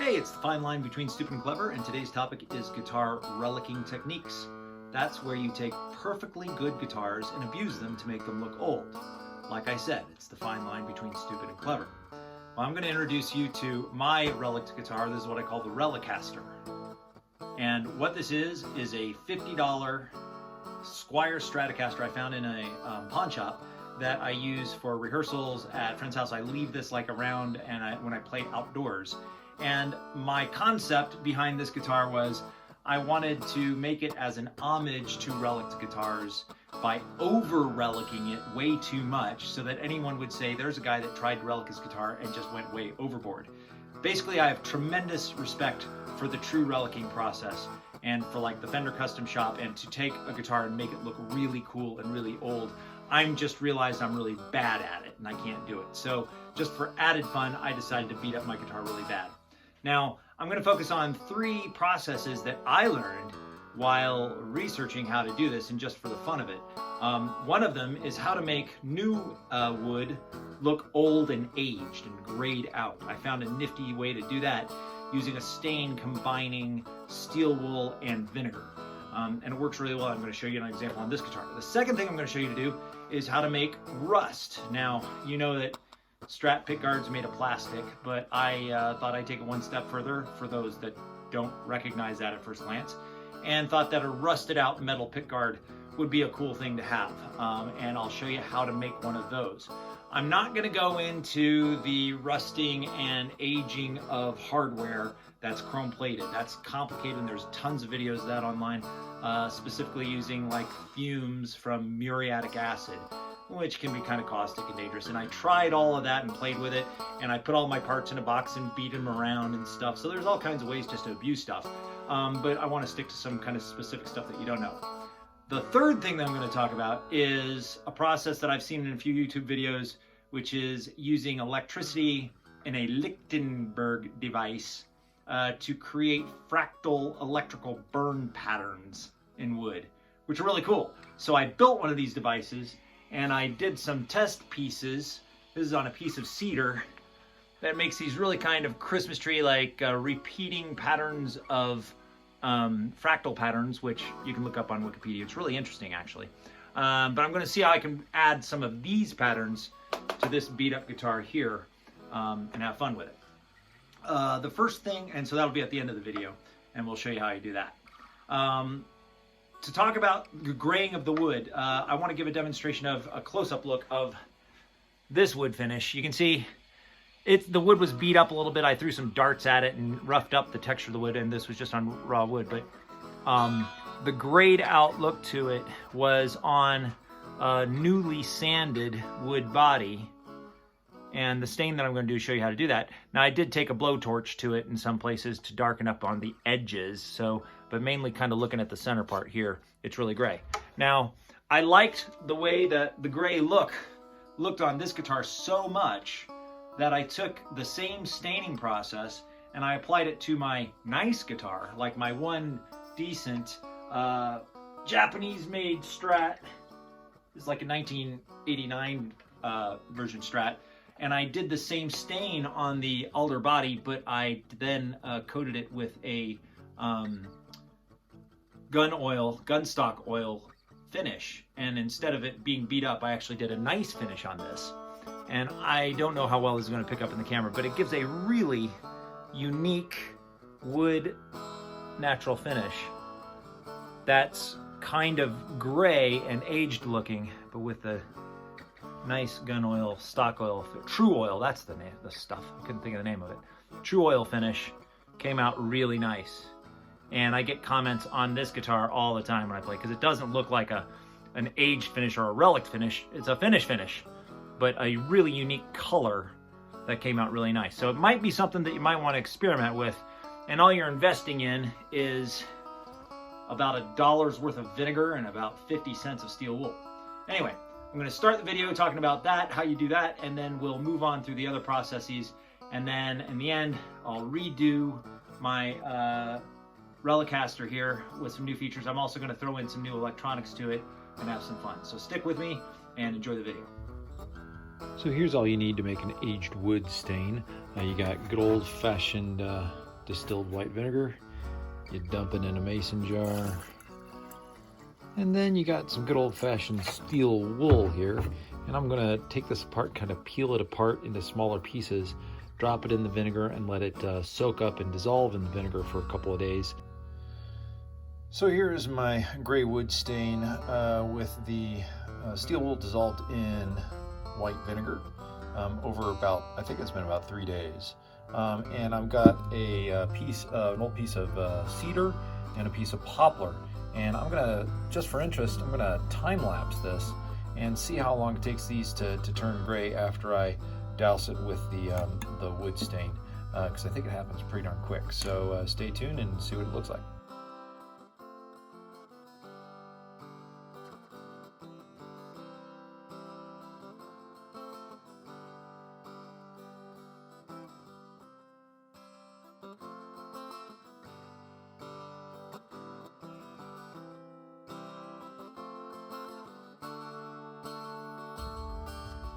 Hey, it's the fine line between stupid and clever, and today's topic is guitar relicking techniques. That's where you take perfectly good guitars and abuse them to make them look old. Like I said, it's the fine line between stupid and clever. Well, I'm going to introduce you to my relic guitar. This is what I call the Relicaster. And what this is a $50 Squier Stratocaster I found in a pawn shop that I use for rehearsals at friend's house. I leave this like around and when I play outdoors. And my concept behind this guitar was I wanted to make it as an homage to relic guitars by over-relicking it way too much so that anyone would say there's a guy that tried to relic his guitar and just went way overboard. Basically, I have tremendous respect for the true relicking process and for like the Fender Custom Shop, and to take a guitar and make it look really cool and really old. I'm just realized I'm really bad at it and I can't do it. So just for added fun, I decided to beat up my guitar really bad. Now, I'm going to focus on 3 processes that I learned while researching how to do this, and just for the fun of it. One of them is how to make new wood look old and aged and grayed out. I found a nifty way to do that using a stain combining steel wool and vinegar. And it works really well. I'm going to show you an example on this guitar. The second thing I'm going to show you to do is how to make rust. Now, you know that Strat pickguard's made of plastic, but I thought I'd take it one step further for those that don't recognize that at first glance, and thought that a rusted out metal pickguard would be a cool thing to have. And I'll show you how to make one of those. I'm not going to go into the rusting and aging of hardware that's chrome plated. That's complicated, and there's tons of videos of that online, specifically using like fumes from muriatic acid, which can be kind of caustic and dangerous. And I tried all of that and played with it, and I put all my parts in a box and beat them around and stuff. So there's all kinds of ways just to abuse stuff. But I want to stick to some kind of specific stuff that you don't know. The third thing that I'm going to talk about is a process that I've seen in a few YouTube videos, which is using electricity in a Lichtenberg device to create fractal electrical burn patterns in wood, which are really cool. So I built one of these devices, and I did some test pieces. This is on a piece of cedar that makes these really kind of Christmas tree like repeating patterns of fractal patterns, which you can look up on Wikipedia. It's really interesting, actually. But I'm going to see how I can add some of these patterns to this beat up guitar here and have fun with it. The first thing, and so that'll be at the end of the video, and we'll show you how you do that. To talk about the graying of the wood, I want to give a demonstration of a close-up look of this wood finish. You can see the wood was beat up a little bit. I threw some darts at it and roughed up the texture of the wood, and this was just on raw wood. But the grayed out look to it was on a newly sanded wood body. And the stain that I'm going to do is show you how to do that. Now, I did take a blowtorch to it in some places to darken up on the edges, but mainly kind of looking at the center part here, it's really gray. Now, I liked the way that the gray looked on this guitar so much that I took the same staining process and I applied it to my nice guitar, like my one decent Japanese-made Strat. It's like a 1989 version Strat. And I did the same stain on the alder body, but I then coated it with a gunstock oil finish. And instead of it being beat up, I actually did a nice finish on this. And I don't know how well this is going to pick up in the camera, but it gives a really unique wood natural finish that's kind of gray and aged looking, but with the nice gun oil, stock oil, true oil, that's the name, the stuff. I couldn't think of the name of it. True oil finish came out really nice. And I get comments on this guitar all the time when I play, because it doesn't look like an aged finish or a relic finish. It's a finish, but a really unique color that came out really nice. So it might be something that you might want to experiment with. And all you're investing in is about $1 worth of vinegar and about 50 cents of steel wool. Anyway, I'm going to start the video talking about that, how you do that, and then we'll move on through the other processes. And then in the end, I'll redo my Relicaster here with some new features. I'm also going to throw in some new electronics to it and have some fun. So stick with me and enjoy the video. So here's all you need to make an aged wood stain. You got good old-fashioned distilled white vinegar. You dump it in a mason jar. And then you got some good old-fashioned steel wool here. And I'm gonna take this apart, kind of peel it apart into smaller pieces, drop it in the vinegar and let it soak up and dissolve in the vinegar for a couple of days. So here is my gray wood stain with the steel wool dissolved in white vinegar over about, I think it's been about 3 days. And I've got an old piece of cedar and a piece of poplar. And I'm gonna, just for interest, I'm gonna time lapse this and see how long it takes these to turn gray after I douse it with the wood stain, because I think it happens pretty darn quick. So stay tuned and see what it looks like.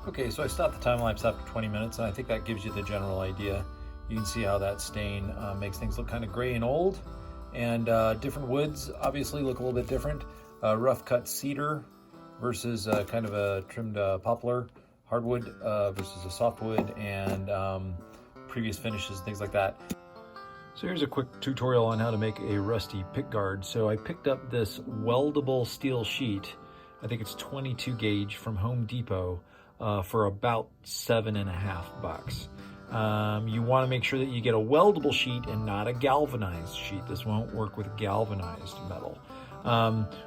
Okay, so I stopped the time lapse after 20 minutes, and I think that gives you the general idea. You can see how that stain makes things look kind of gray and old, and different woods obviously look a little bit different. Rough cut cedar versus kind of a trimmed poplar, hardwood versus a softwood, and previous finishes, things like that. So here's a quick tutorial on how to make a rusty pickguard. So I picked up this weldable steel sheet, I think it's 22 gauge from Home Depot, for about $7.50. You want to make sure that you get a weldable sheet and not a galvanized sheet. This won't work with galvanized metal.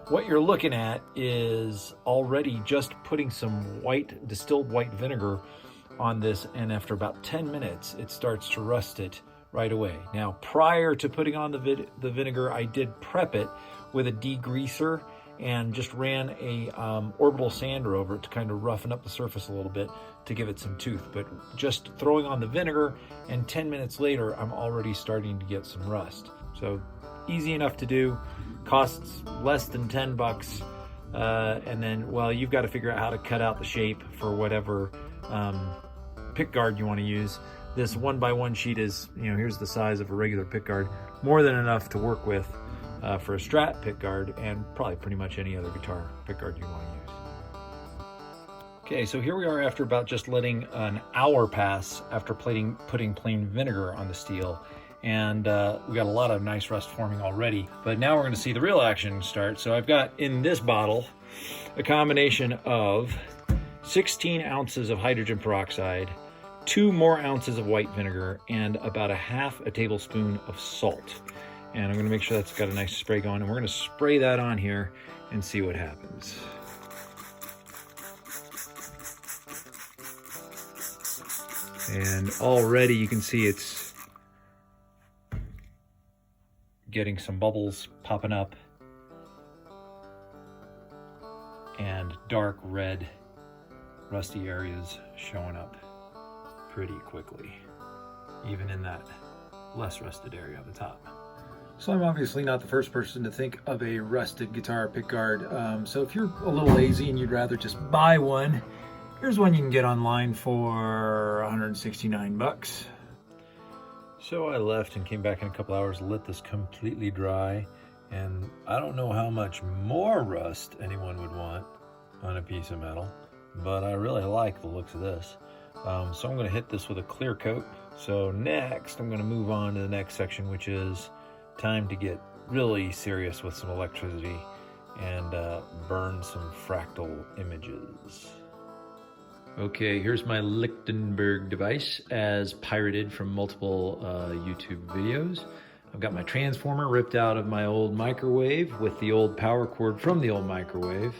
What you're looking at is already just putting some distilled white vinegar on this, and after about 10 minutes it starts to rust it right away. Now, prior to putting on the vinegar, I did prep it with a degreaser and just ran a orbital sander over it to kind of roughen up the surface a little bit to give it some tooth. But just throwing on the vinegar, and 10 minutes later, I'm already starting to get some rust. So easy enough to do, costs less than 10 bucks. And then, well, you've got to figure out how to cut out the shape for whatever pickguard you want to use. This 1x1 sheet is, here's the size of a regular pickguard, more than enough to work with for a Strat pickguard, and probably pretty much any other guitar pickguard you want to use. Okay, so here we are after about just letting an hour pass after putting plain vinegar on the steel, and we got a lot of nice rust forming already. But now we're going to see the real action start. So I've got in this bottle a combination of 16 ounces of hydrogen peroxide, 2 more ounces of white vinegar, and about a half a tablespoon of salt. And I'm going to make sure that's got a nice spray going, and we're going to spray that on here and see what happens. And already you can see it's getting some bubbles popping up and dark red rusty areas showing up pretty quickly, even in that less rusted area at the top. So I'm obviously not the first person to think of a rusted guitar pickguard. So if you're a little lazy and you'd rather just buy one, here's one you can get online for 169 bucks. So I left and came back in a couple hours, let this completely dry, and I don't know how much more rust anyone would want on a piece of metal, but I really like the looks of this. So I'm going to hit this with a clear coat. So next I'm going to move on to the next section, which is time to get really serious with some electricity and burn some fractal images. Okay, here's my Lichtenberg device as pirated from multiple YouTube videos. I've got my transformer ripped out of my old microwave with the old power cord from the old microwave.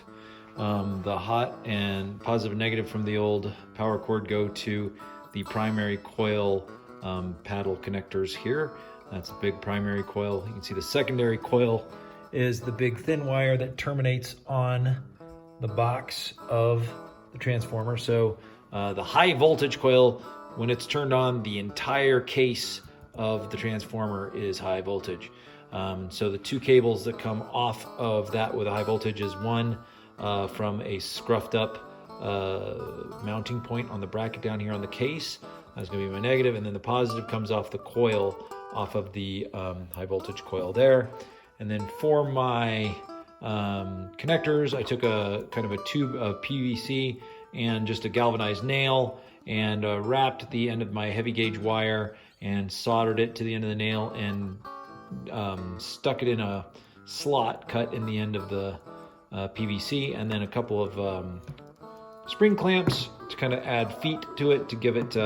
The hot and positive and negative from the old power cord go to the primary coil paddle connectors here. That's a big primary coil. You can see the secondary coil is the big thin wire that terminates on the box of the transformer. So the high voltage coil, when it's turned on, the entire case of the transformer is high voltage. So the 2 cables that come off of that with a high voltage is one from a scruffed up mounting point on the bracket down here on the case. That's going to be my negative, and then the positive comes off the coil, off of the high voltage coil there. And then for my connectors, I took a kind of a tube of PVC and just a galvanized nail and wrapped the end of my heavy gauge wire and soldered it to the end of the nail and stuck it in a slot cut in the end of the PVC, and then a couple of spring clamps to kind of add feet to it to give it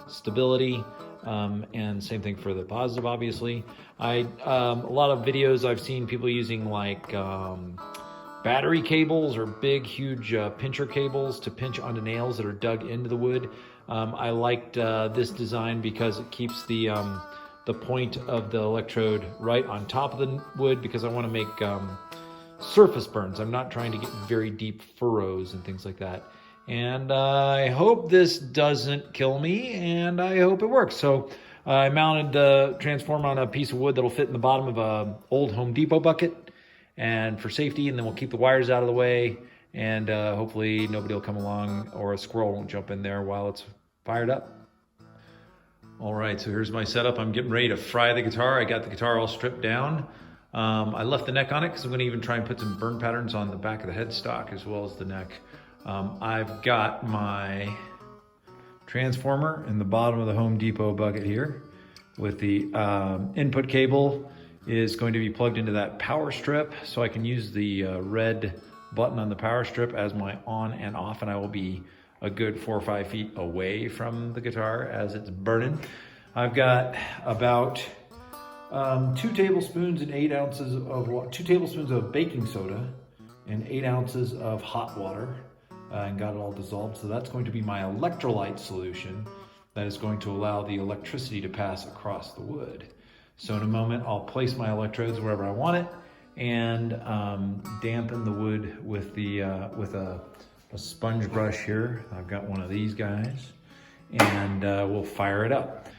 stability, and same thing for the positive, obviously. A lot of videos I've seen people using like battery cables or big, huge pincher cables to pinch onto nails that are dug into the wood. I liked this design because it keeps the point of the electrode right on top of the wood, because I want to make surface burns. I'm not trying to get very deep furrows and things like that. And I hope this doesn't kill me, and I hope it works. So I mounted the transformer on a piece of wood that'll fit in the bottom of a old Home Depot bucket, and for safety, and then we'll keep the wires out of the way, and hopefully nobody will come along or a squirrel won't jump in there while it's fired up. All right, so here's my setup. I'm getting ready to fry the guitar. I got the guitar all stripped down. I left the neck on it because I'm going to even try and put some burn patterns on the back of the headstock as well as the neck. I've got my transformer in the bottom of the Home Depot bucket here with the input cable is going to be plugged into that power strip, so I can use the red button on the power strip as my on and off, and I will be a good 4 or 5 feet away from the guitar as it's burning. I've got about 2 tablespoons and 8 ounces of 2 tablespoons of baking soda and 8 ounces of hot water, and got it all dissolved. So that's going to be my electrolyte solution that is going to allow the electricity to pass across the wood. So in a moment, I'll place my electrodes wherever I want it and dampen the wood with the with a sponge brush here. I've got one of these guys, and we'll fire it up.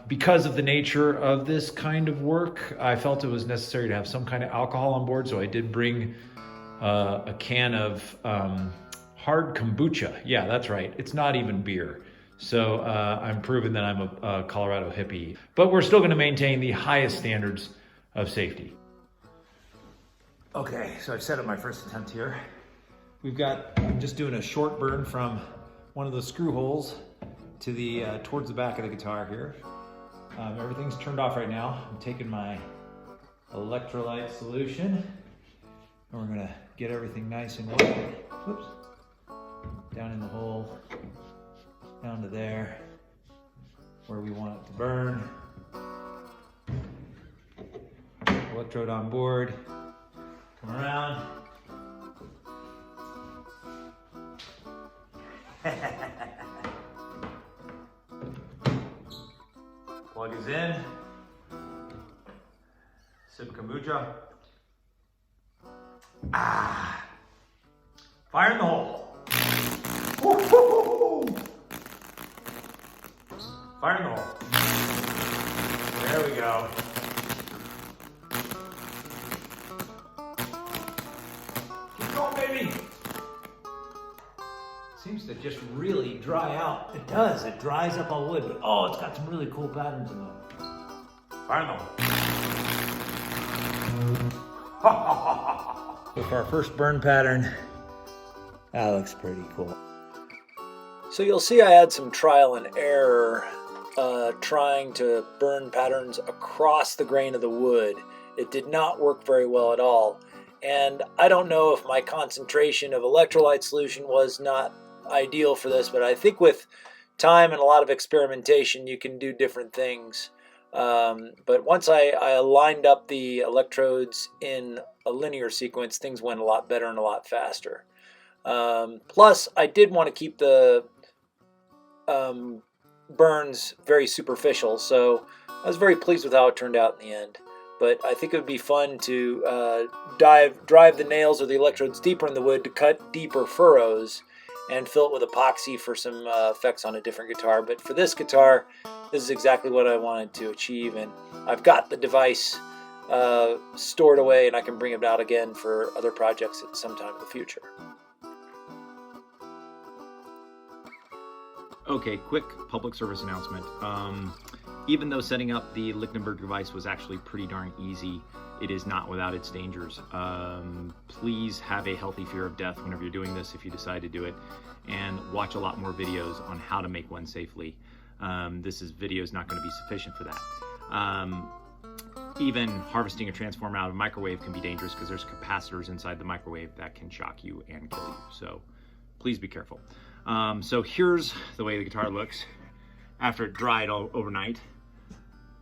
Because of the nature of this kind of work, I felt it was necessary to have some kind of alcohol on board, so I did bring a can of hard kombucha. Yeah, that's right. It's not even beer. So I'm proving that I'm a Colorado hippie. But we're still going to maintain the highest standards of safety. Okay, so I've set up my first attempt here. I'm just doing a short burn from one of the screw holes to the towards the back of the guitar here. Everything's turned off right now. I'm taking my electrolyte solution, and we're gonna get everything nice and wet. Whoops. Down in the hole, down to there, where we want it to burn. Electrode on board. Come around. Plug is in. Sip kombucha. Fire in the hole. Woo-hoo-hoo-hoo. Fire in the hole. There we go. Keep going, baby. Seems to just really dry out. It does. It dries up all wood, but oh, it's got some really cool patterns in it. Fire in the hole. With our first burn pattern, that looks pretty cool. So you'll see I had some trial and error trying to burn patterns across the grain of the wood. It did not work very well at all. And I don't know if my concentration of electrolyte solution was not ideal for this, but I think with time and a lot of experimentation, you can do different things. But once I lined up the electrodes in a linear sequence, things went a lot better and a lot faster. Plus, I did want to keep the burns very superficial, so I was very pleased with how it turned out in the end. But I think it would be fun to drive the nails or the electrodes deeper in the wood to cut deeper furrows and fill it with epoxy for some effects on a different guitar. But for this guitar, this is exactly what I wanted to achieve, and I've got the device stored away, and I can bring it out again for other projects at some time in the future. Okay, quick public service announcement. Even though setting up the Lichtenberg device was actually pretty darn easy, it is not without its dangers. Please have a healthy fear of death whenever you're doing this if you decide to do it, and watch a lot more videos on how to make one safely. This video is not going to be sufficient for that. Even harvesting a transformer out of a microwave can be dangerous because there's capacitors inside the microwave that can shock you and kill you. So please be careful. So here's the way the guitar looks after it dried overnight.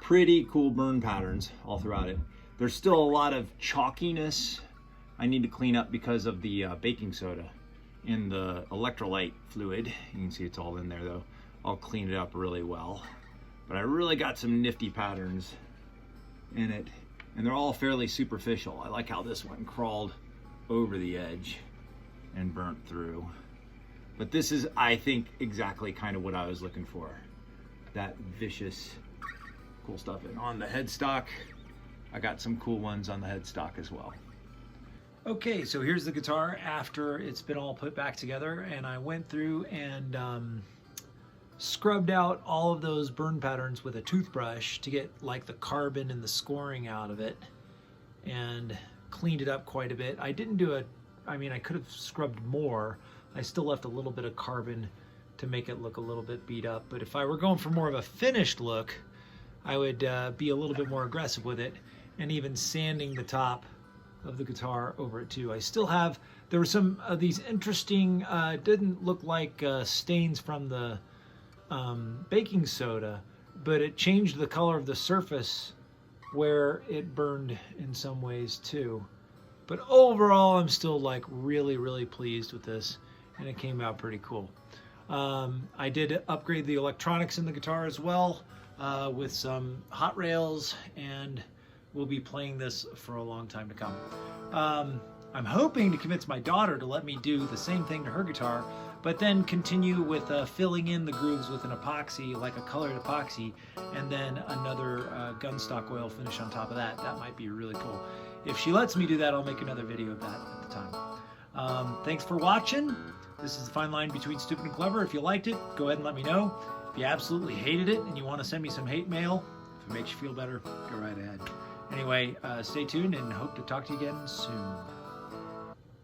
Pretty cool burn patterns all throughout it. There's still a lot of chalkiness I need to clean up because of the baking soda in the electrolyte fluid. You can see it's all in there though. I'll clean it up really well. But I really got some nifty patterns in it, and they're all fairly superficial. I like how this one crawled over the edge and burnt through. But this is, I think, exactly kind of what I was looking for. That vicious, cool stuff. And on the headstock, I got some cool ones on the headstock as well. Okay, so here's the guitar after it's been all put back together, and I went through and scrubbed out all of those burn patterns with a toothbrush to get like the carbon and the scoring out of it, and cleaned it up quite a bit. I didn't do I could have scrubbed more. I still left a little bit of carbon to make it look a little bit beat up, but if I were going for more of a finished look, I would be a little bit more aggressive with it, and even sanding the top of the guitar over it too. I still have, there were some of these interesting, didn't look like stains from the baking soda, but it changed the color of the surface where it burned in some ways too. But overall, I'm still like really pleased with this, and it came out pretty cool. I did upgrade the electronics in the guitar as well with some hot rails, and we'll be playing this for a long time to come. I'm hoping to convince my daughter to let me do the same thing to her guitar, but then continue with filling in the grooves with an epoxy, like a colored epoxy, and then another gunstock oil finish on top of that. That might be really cool. If she lets me do that, I'll make another video of that at the time. Thanks for watching. This is the fine line between stupid and clever. If you liked it, go ahead and let me know. If you absolutely hated it and you want to send me some hate mail, if it makes you feel better, go right ahead. Anyway, stay tuned and hope to talk to you again soon.